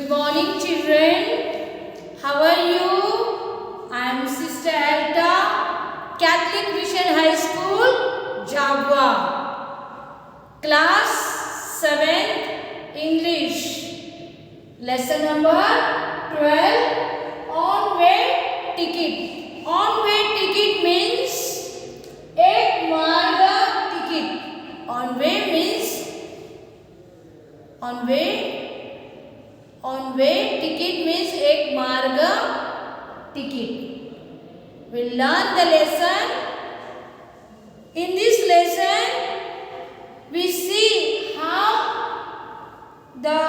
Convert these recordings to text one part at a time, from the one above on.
Good morning, children. How are you? I am Sister Alta, Catholic Mission High School, Jabwa. Class 7th English. Lesson number 12. On-way ticket. On-way ticket means एक मार्ग ticket. On-way means on-way ticket means एक मार्ग ticket. We'll learn the lesson. In this lesson, we see how the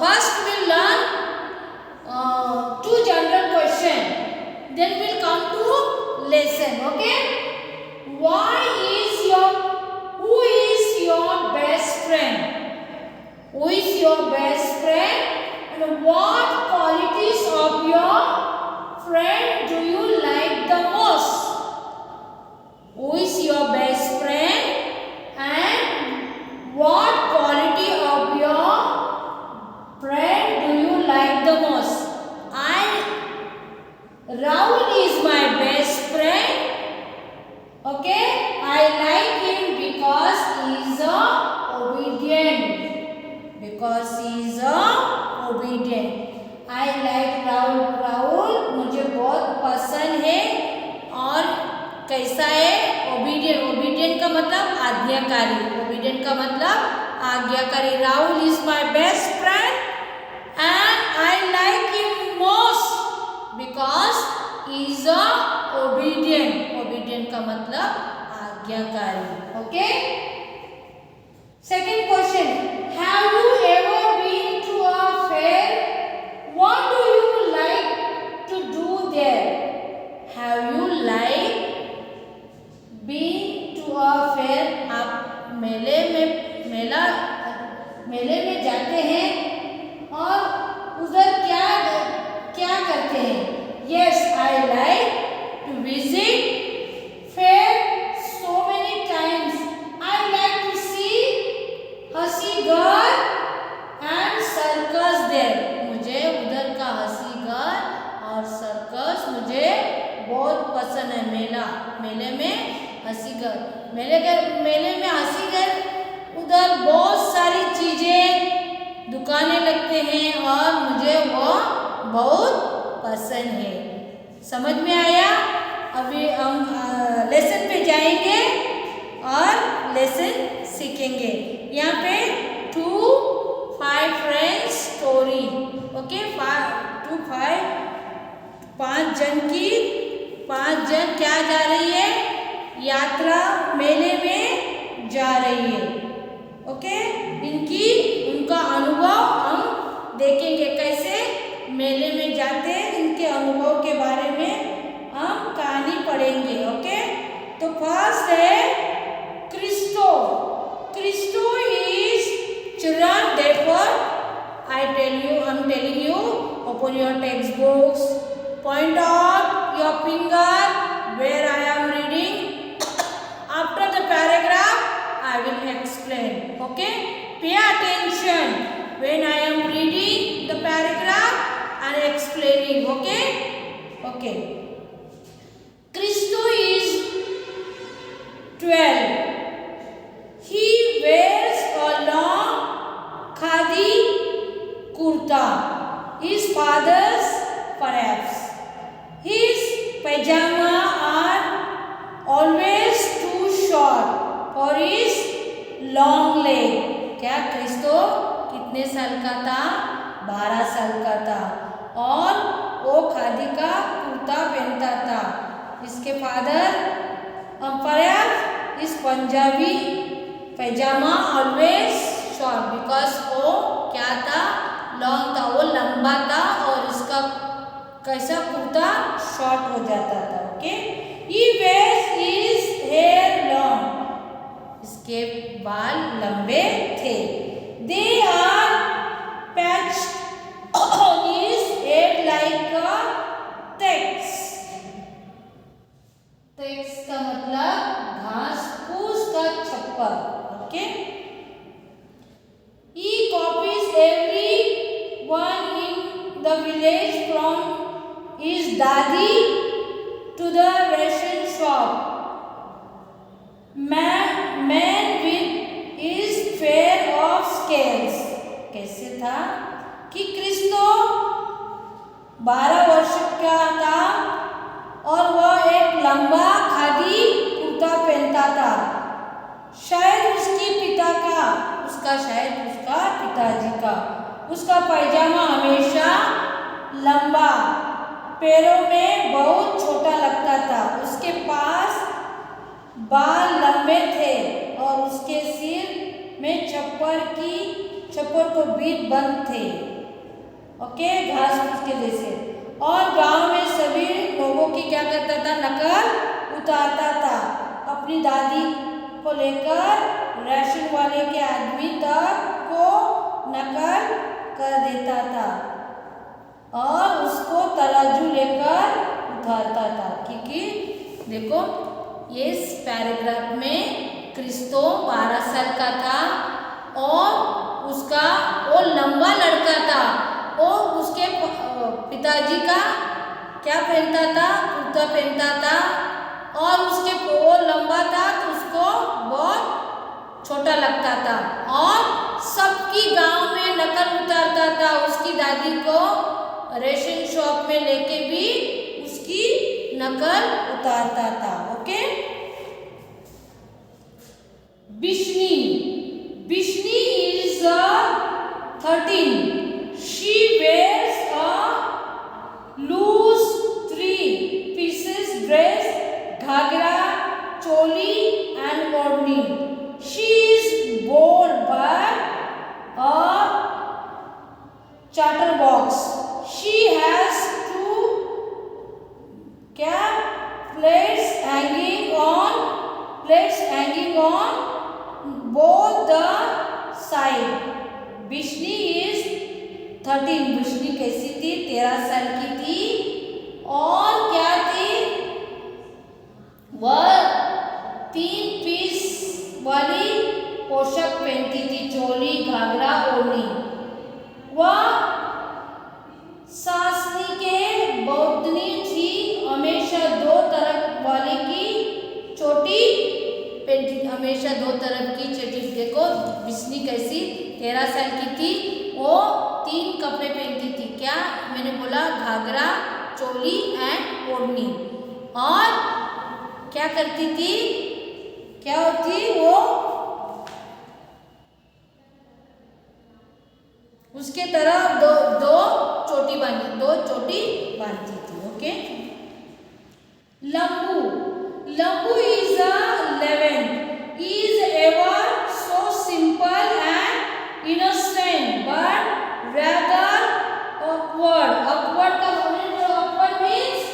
first we'll learn two general questions. Then we'll come to lesson. Okay? Who is your best friend? Who is your best friend? And what qualities of your friend do you like the most? Who is your best friend? And what quality of your friend do you like the most? Rahul is my best friend. Okay, I like him because he is obedient. I like Rahul मुझे बहुत पसंद है. और कैसा है? Obedient का मतलब आज्ञाकारी. Rahul is my best friend and I like him most because he is obedient का मतलब आज्ञाकारी. Okay? Second question. Have you ever been to a fair? What do you like to do there? Have you been to a fair? आप मेले में जाते हैं और उधर क्या करते हैं? Yes, I like to visit fair so many times. I like to see हंसी घर and circus there. मुझे उधर का हंसी घर और सर्कस मुझे बहुत पसंद है. मेले में हंसी घर उधर बहुत सारी चीजें दुकानें लगते हैं और मुझे वो बहुत पसंद है. समझ में आया? अभी हम लेसन पे जाएंगे और लेसन सीखेंगे. यहाँ पे 2-5 फ्रेंड्स स्टोरी. ओके, 5 जन क्या जा रही है? यात्रा मेले में जा रही है. ओके, उनका अनुभव हम देखेंगे. कैसे मेले में जाते हैं, इनके अनुभव के बारे में हम कहानी पढ़ेंगे. ओके, तो फर्स्ट है Christo is children. Therefore, I'm telling you, open your textbooks, point out your finger where I am reading. After the paragraph, I will explain. Okay, pay attention when I am reading the paragraph and explaining. Okay. Cristo is 12. He wears a long khadi kurta. His father's perhaps. His pajama are always too short for his long leg. क्या क्रिस्तो कितने साल का था? 12 साल का था और वो खादी का कुर्ता पहनता था. इसके फादर perhaps इस पंजाबी पैजामा ऑलवेज शॉर्ट बिकॉज वो क्या था? लॉन्ग था, वो लंबा था और इसका कैसा कुर्ता शॉर्ट हो जाता था. Okay, he wears his hair long. इसके बाल लंबे थे. They are patched on his head like a text का मतलब घास फूस का छप्पर. Okay, he copies village from his dadi to the ration shop. Man with his pair of scales. कैसे था कि क्रिस्तो 12 वर्ष का था और वह एक लंबा खादी कुर्ता पहनता था। शायद उसका पिताजी का उसका पैजामा हमेशा लंबा, पैरों में बहुत छोटा लगता था। उसके पास बाल लंबे थे और उसके सिर में छप्पर को बीट बंद थे। ओके, घास फूस के जैसे। और गांव में सभी लोगों की क्या करता था, नकल उतारता था। अपनी दादी को लेकर राशन वाले के आदमी तक को नकल कर देता था और उसको तराजू लेकर उठाता था। क्योंकि देखो ये इस पैराग्राफ में क्रिस्तो 12 साल का था और उसका वो लंबा लड़का था। और उसके पिताजी का क्या पहनता था, कुर्ता पहनता था और उसके वो लंबा था तो उसको बहुत छोटा लगता था और सबकी गांव में नकल उतारता था। उसकी दादी को रेशन शॉप में लेके भी उसकी नकल उतारता था। Okay, Bishni is 13. She wears a loose 3 pieces dress, ghagra, choli and odni. She is bold but a chatterbox. She has 2 plates hanging on both the side. बिश्नी is 13. बिश्नी कैसी थी, 13 साल की थी और क्या थी, वह 3 पीस वाली पोशाक पहनती थी, चोली, घाघरा, ओढ़नी। वह सासनी के बौद्धनी थी, हमेशा 2 तरफ वाली की चोटी पहनती, हमेशा 2 तरफ की चोटी। देखो बिश्नी कैसी 13 साल की थी, वो 3 कपड़े पहनती थी। क्या मैंने बोला, घाघरा, चोली एंड ओढ़नी। और क्या करती थी, क्या होती वो, उसके तरफ दो चोटी बांधती थी। Okay, Lambu is 11. He is ever so simple and innocent but rather awkward. Awkward means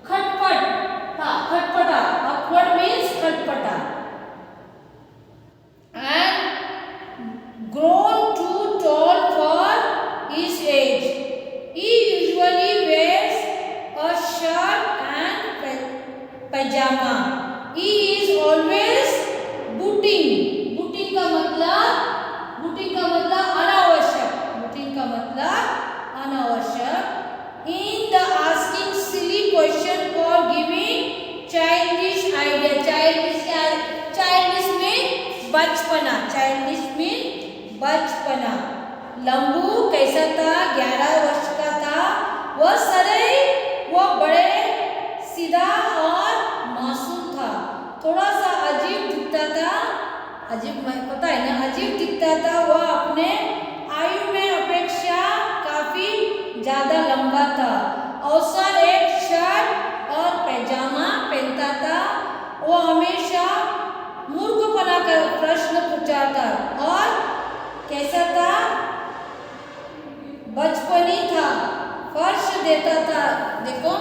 खटपटा. Awkward means खटपटा. And grown too tall for his age. He usually wears a shirt and pajama. He is always booting. Booting का मतलब अनावश्यक. In the asking silly question for giving childish idea. Childish mean बचपना. लंबू कैसा था, 11 वर्ष का था. वह बड़े सीधा और मासूम था. थोड़ा सा अजीब दिखता था. पता है ना, अजीब दिखता था. वह अपने आयु में अपेक्षा काफी ज्यादा लंबा था. अवसर एक शर्ट और पैजामा पहनता था. वो हमेशा मूर्खपना का प्रश्न पूछता और कैसा था, बचपनी था, फर्श देता था. देखो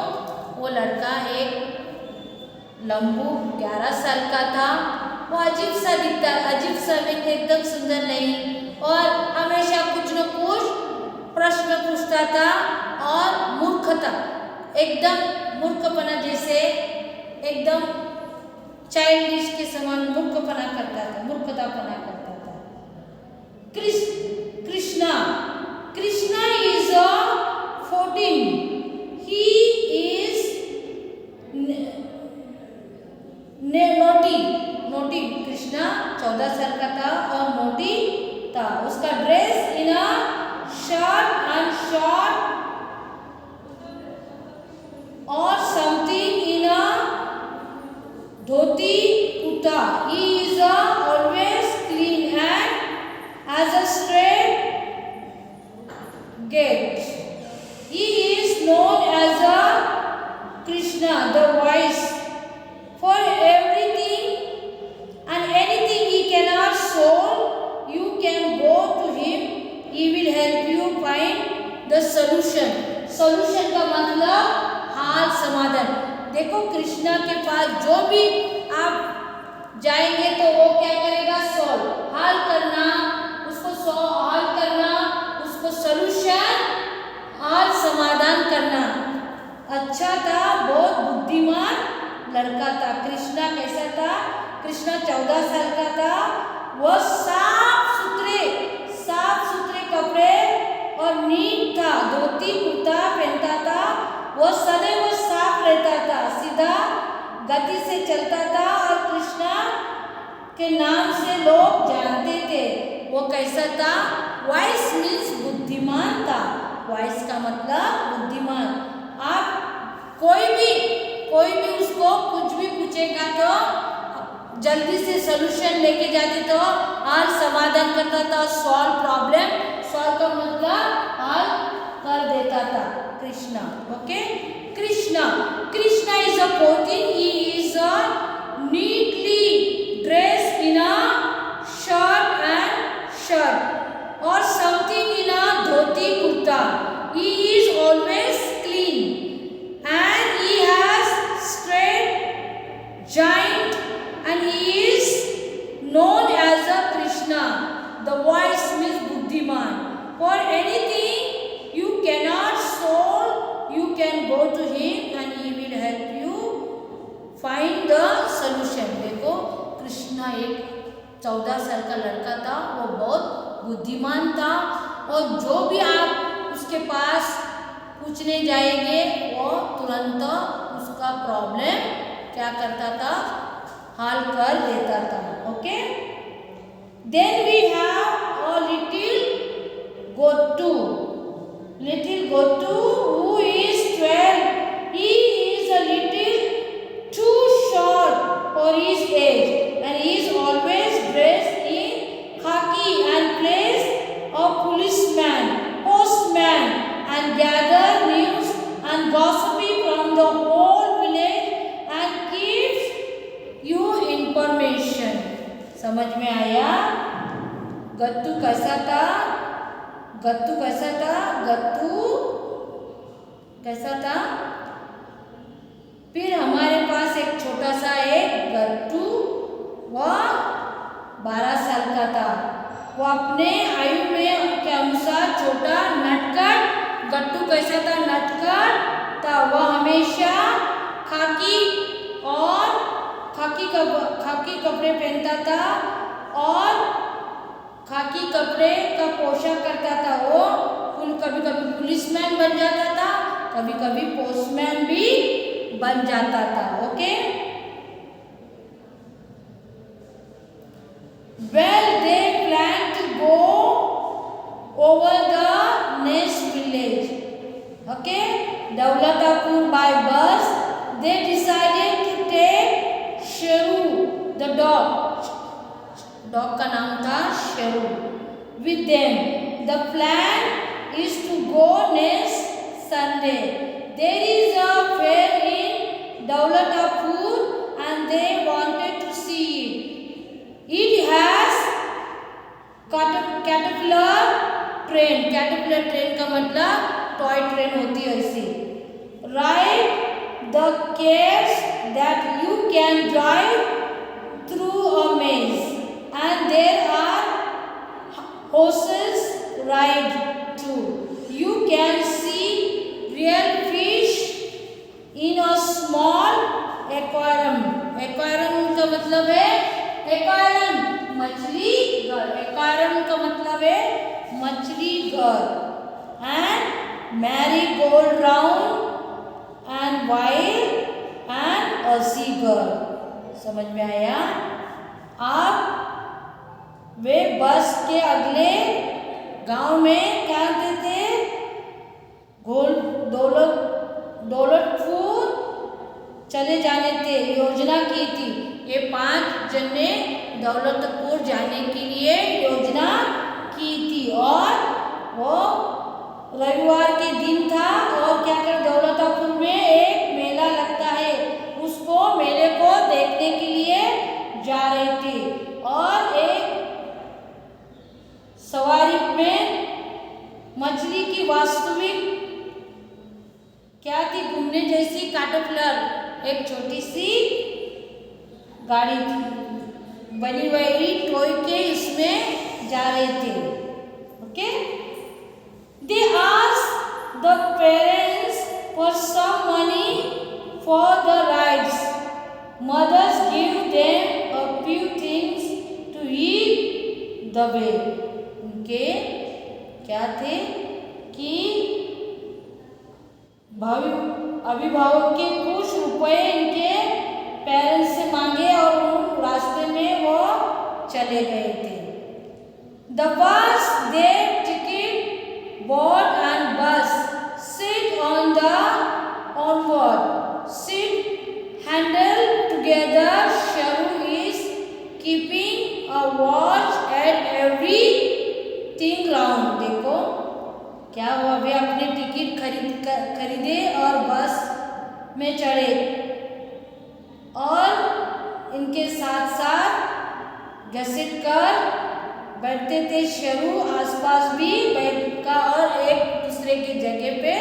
वो लड़का एक लंबू 11 साल का था. वो अजीब सा एकदम सुंदर नहीं और हमेशा कुछ न कुछ प्रश्न पूछता था और मूर्ख था. एकदम मूर्खपना जैसे एकदम चाइल्डिश के समान मूर्खपना करता था, मूर्खतापना करता था. Krishna is a 14. He is naughty Krishna 14 साल का था और नोटी था। उसका dress in a shirt and short और something in a dhoti kurta. He is always clean and has a straight gait. He is known as a Krishna, the wise. For everything and anything he cannot solve, you can go to him. He will help you find the solution. Solution का मतलब हाल समाधान। देखो कृष्णा के पास जो भी आप जाएंगे तो वो क्या करेगा? सॉल्व, हल करना, उसको हल करना, उसको सॉल्यूशन, हल समाधान करना। अच्छा था, बहुत बुद्धिमान लड़का था। कृष्णा कैसा था? कृष्णा 14 साल का था। वह साफ सुथरे कपड़े और नीट था, धोती कुर्ता पहनता था। वह सदैव साफ रहता था, सीधा गति से चलता था और कृष्णा के नाम से लोग जानते थे। वो कैसा था? वाइस मीन्स बुद्धिमान था। वाइस का मतलब बुद्धिमान। आप कोई भी उसको कुछ भी पूछेगा तो जल्दी से सॉल्यूशन लेके जाते, तो हल समाधान करता था। सॉल्व प्रॉब्लम, सॉल्व का मतलब हल कर देता था Krishna. Okay, Krishna is a 14. He is a neatly dressed in a shirt or something in a dhoti kurta. He is always clean and he has straight giant and he is known as a Krishna. The wise means buddhiman. For anything you cannot solve, you can go to him and he will help you find the solution. देखो कृष्णा एक 14 साल का लड़का था। वो बहुत बुद्धिमान था और जो भी आप उसके पास पूछने जाएंगे वो तुरंत उसका प्रॉब्लम क्या करता था? हल कर देता था। Okay, then we have a little go to who is 12. He is a little too short for his age and he is always dressed in khaki and plays a policeman, postman and gather news and gossiping from the whole village and gives you information. समझ में आया? गत्तू कैसा था? गत्तू कैसा था? फिर हमारे पास एक छोटा सा एक गट्टू, वह 12 साल का था। वो अपने आयु में के अनुसार छोटा नटखट। गट्टू कैसा था? नटखट था। वह हमेशा खाकी कपड़े पहनता था और खाकी कपड़े का पोशाक करता था। वो कभी कभी पुलिसमैन बन जाता था, कभी कभी पोस्टमैन भी बन जाता था। Okay, well they planned to go over the next village. Okay, Daulathapur by bus. They decided to take Sheru the dog का नाम था Sheru with them. The plan is to go next Sunday. There is a fair in Daulathapur and they wanted to see it. It has caterpillar train. Caterpillar train का मतलब toy train होती है ऐसी. Ride the cars that you can drive through a maze and there are horses ride too. You can see real fish in a small aquarium. Aquarium का मतलब है aquarium मछली घर. aquarium का मतलब है मछली घर. And merry-go-round and while and a seagull. समझ में आया? आप वे बस के अगले गांव में क्या करते थे? गोल दौलतपुर चले जाने थे, योजना की थी। ये 5 जन ने दौलतपुर जाने के लिए योजना की थी और वो रविवार के दिन था और क्या कर दौलतपुर में एक मेला लगता है, उसको मेले को देखने के लिए जा रहे थे और एक सवारी में मछली की वास्तविक क्या थी? घूमने जैसी कैटरपिलर, एक छोटी सी गाड़ी थी, बनी हुई टॉय के इसमें जा रहे थे। Okay, they asked the parents for some money for the rides. Mothers give them a few things to eat the way. उनके क्या थे कि अभिभावक के कुछ रुपए इनके पेरेंट्स से मांगे और उन रास्ते में वो चले गए थे। The bus, their ticket bought and bus sit on the onboard seat handle together. Sharu is keeping a watch at everything round. देखो क्या हुआ, वे अपने टिकट खरीदे और बस में चढ़े और इनके साथ साथ घसीट कर बैठते थे। शरू आसपास भी बैठा और एक दूसरे की जगह पे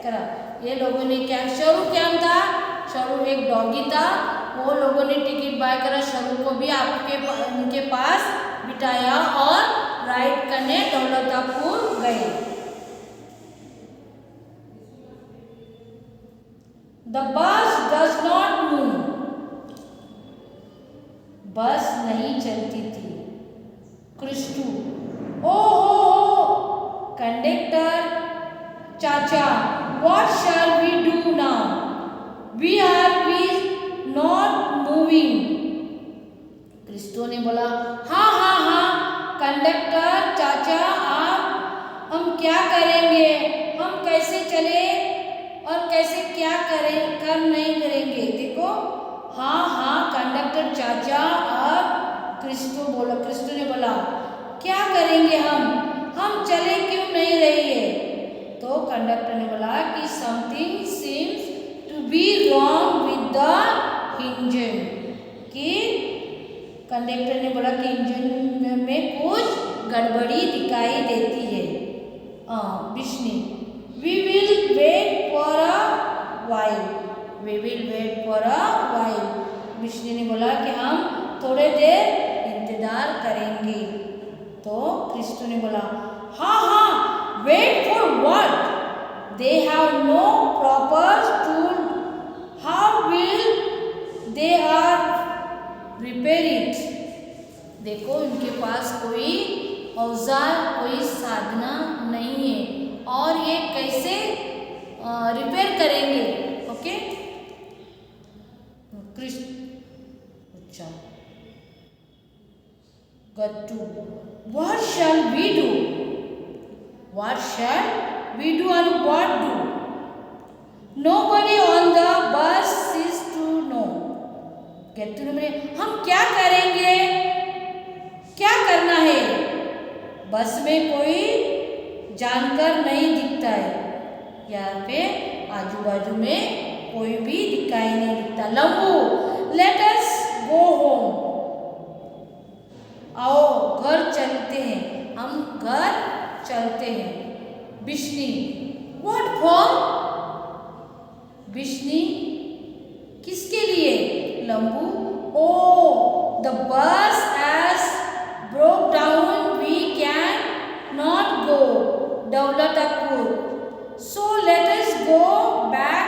करा। ये लोगों ने क्या, शरू क्या था? शरू एक डॉगी था। वो लोगों ने टिकट बाय करा, शरू को भी उनके पास बिठाया और राइड करने दौलतापुर गए। The bus does not move. बस नहीं चलती थी। क्रिस्टू, ओ कंडक्टर चाचा, what shall we do now? We not moving. Christo ने बोला, हाँ कंडक्टर चाचा, हम क्या करेंगे? हम कैसे चले और कैसे क्या कर नहीं करेंगे? देखो, हाँ कंडक्टर चाचा। अब क्रिस्टो ने बोला, क्या करेंगे हम चले क्यों नहीं रही है? तो कंडक्टर ने बोला कि something seems to be wrong with the engine. कि कंडक्टर ने बोला कि इंजन में कुछ गड़बड़ी दिखाई देती है। Vishnu, We will wait for a while. Vishnu ने बोला कि हम थोड़े देर इंतजार करेंगे। तो क्रिस्टो ने बोला, हाँ wait for what? They have no proper tool. How will they repair it? देखो, उनके पास कोई औजार, कोई साधना नहीं है और ये कैसे रिपेयर करेंगे? ओके, अच्छा, गट्टू, what shall we do? And what do? Nobody on the bus is to know. गट्टू ने बोले, हम क्या करेंगे? क्या करना है? बस में कोई जानकर नहीं दिखता है। यहाँ पे आजू बाजू में कोई भी दिखाई नहीं दिखता। लंबू, लेट अस गो होम। आओ घर चलते हैं, हम घर चलते हैं। बिश्नी, व्हाट फॉर? बिश्नी, किसके लिए? Lambu, oh the bus has broke down, we can not go Dawlatapur. So let us go back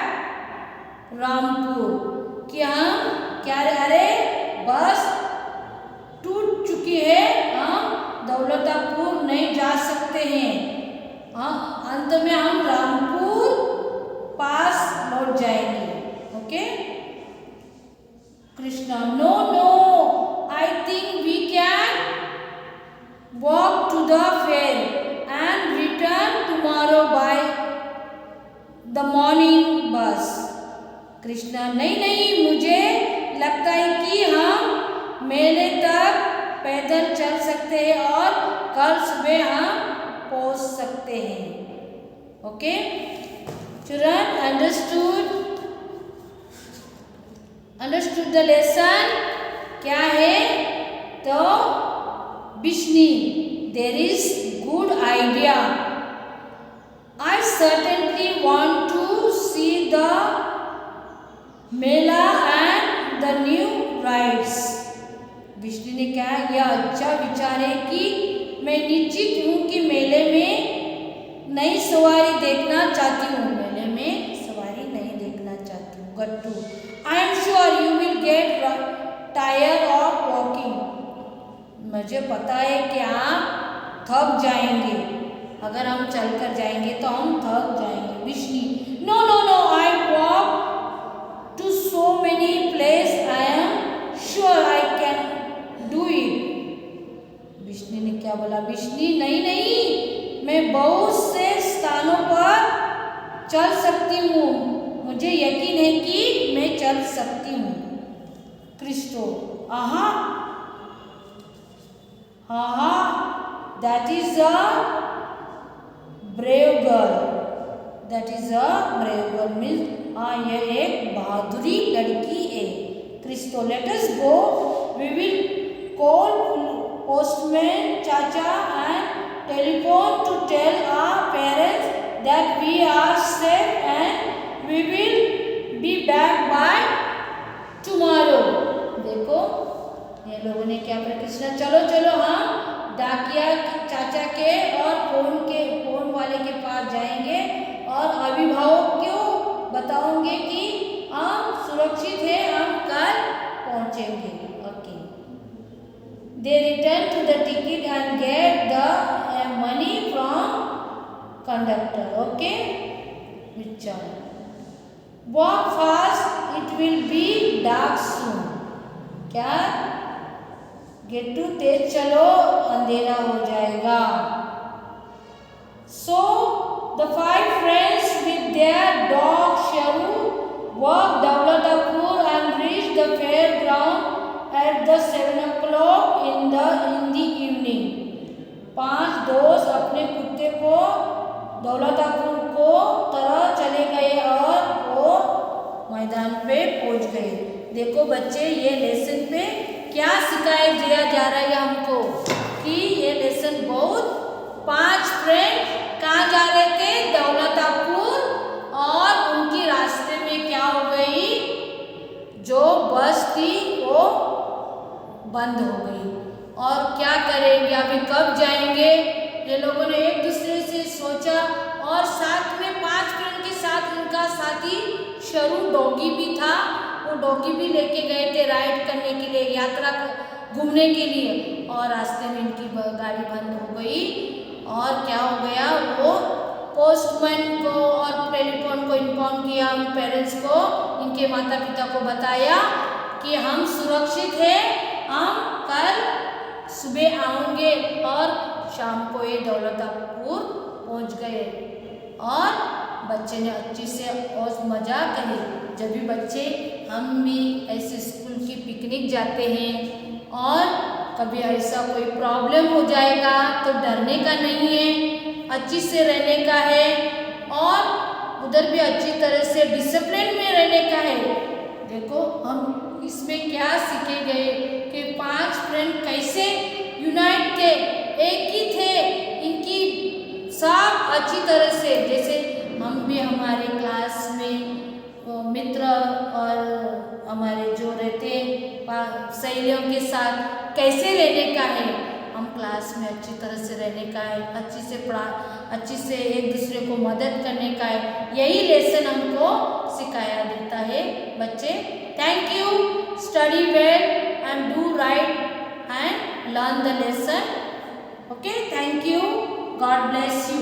Rampur. कि हम क्या, अरे बस टूट चुकी है, हम दौलतापुर नहीं जा सकते हैं। अंत में हम रामपुर पास लौट जाएंगे। Okay Krishna, no no, I think we can walk to the fair and return tomorrow by the morning bus. Krishna, नहीं नहीं, मुझे लगता है कि हम मेले तक पैदल चल सकते हैं और कल सुबह हम पहुंच सकते हैं। Okay children, understood the lesson क्या है? तो Bishni, there is good idea, I certainly want to see the mela and the new rides. Vishnu ने कहा, यह अच्छा विचार है कि मैं निश्चित हूँ कि मेले में नई सवारी देखना चाहती हूँ। मेले में सवारी नहीं देखना चाहती हूँ। Gattu, I am sure you will get tired of walking. मुझे पता है कि आप थक जाएंगे, अगर हम चलकर जाएंगे तो हम थक जाएंगे। Vishnu, no no no, I walk to so many places, I am sure I can do it। Vishnu ने क्या बोला? विष्णु, नहीं नहीं, मैं बहुत से स्थानों पर चल सकती हूँ, मुझे यकीन है कि मैं चल सकती हूँ। Christo, aha that is a brave girl, that is a brave girl means हाँ, यह एक बहादुरी लड़की है। Christo, let us go, we will call postman chacha and telephone to tell our parents that we are safe and we will be back by tomorrow. देखो ये लोगों ने क्या किया? कृष्णा, चलो चलो हम डाकिया चाचा के और फोन वाले के पास जाएंगे और अभिभावक को बताओगे कि हम सुरक्षित है, हम कल पहुंचेंगे। Okay they return to the ticket and get the money from conductor. Okay विचार, walk fast, it will be dark soon. क्या? गेट्टू, तेज चलो, अंधेरा हो जाएगा। सो the 5 friends with their dog Sharu walked Dawlatapur and reached the fairground at the 7 o'clock in the evening। 5 दोस्त अपने कुत्ते को दौलतापुर को तरह चले गए और वो मैदान पे पहुंच गए। देखो बच्चे, ये लेसन पे क्या सिखाया दिया जा रहा है हमको कि ये लेसन बहुत 5 फ्रेंड कहाँ जा रहे थे? दौलतापुर, और उनकी रास्ते में क्या हो गई? जो बस थी वो बंद हो गई। और क्या करेंगे, अभी कब जाएंगे? ये लोगों ने एक दूसरे से सोचा और साथ में 5 फ्रेंड के साथ उनका साथी शरू डॉगी भी था, वो डॉगी भी लेके गए थे राइड करने के लिए, यात्रा घूमने के लिए। और रास्ते में इनकी गाड़ी बंद हो गई और क्या हो गया? वो पोस्टमैन को और टेलीफोन को इन्फॉर्म किया, उन पेरेंट्स को, इनके माता पिता को बताया कि हम सुरक्षित हैं, हम कल सुबह आएंगे। और शाम को ये दौलतापुर पहुंच गए और बच्चे ने अच्छी से और मज़ा करी। जब भी बच्चे, हम भी ऐसे स्कूल की पिकनिक जाते हैं और कभी ऐसा कोई प्रॉब्लम हो जाएगा तो डरने का नहीं है, अच्छी से रहने का है और उधर भी अच्छी तरह से डिसिप्लिन में रहने का है। देखो हम इसमें क्या सीखे गए कि 5 फ्रेंड कैसे यूनाइट थे, एक ही थे, इनकी सब अच्छी तरह से, जैसे हम भी हमारे क्लास में मित्र और हमारे जो रहते सहेलियों के साथ कैसे रहने का है, हम क्लास में अच्छी तरह से रहने का है, अच्छी से एक दूसरे को मदद करने का है। यही लेसन हमको सिखाया देता है बच्चे। Thank you, study well and do right and learn the lesson. Okay, thank you, God bless you.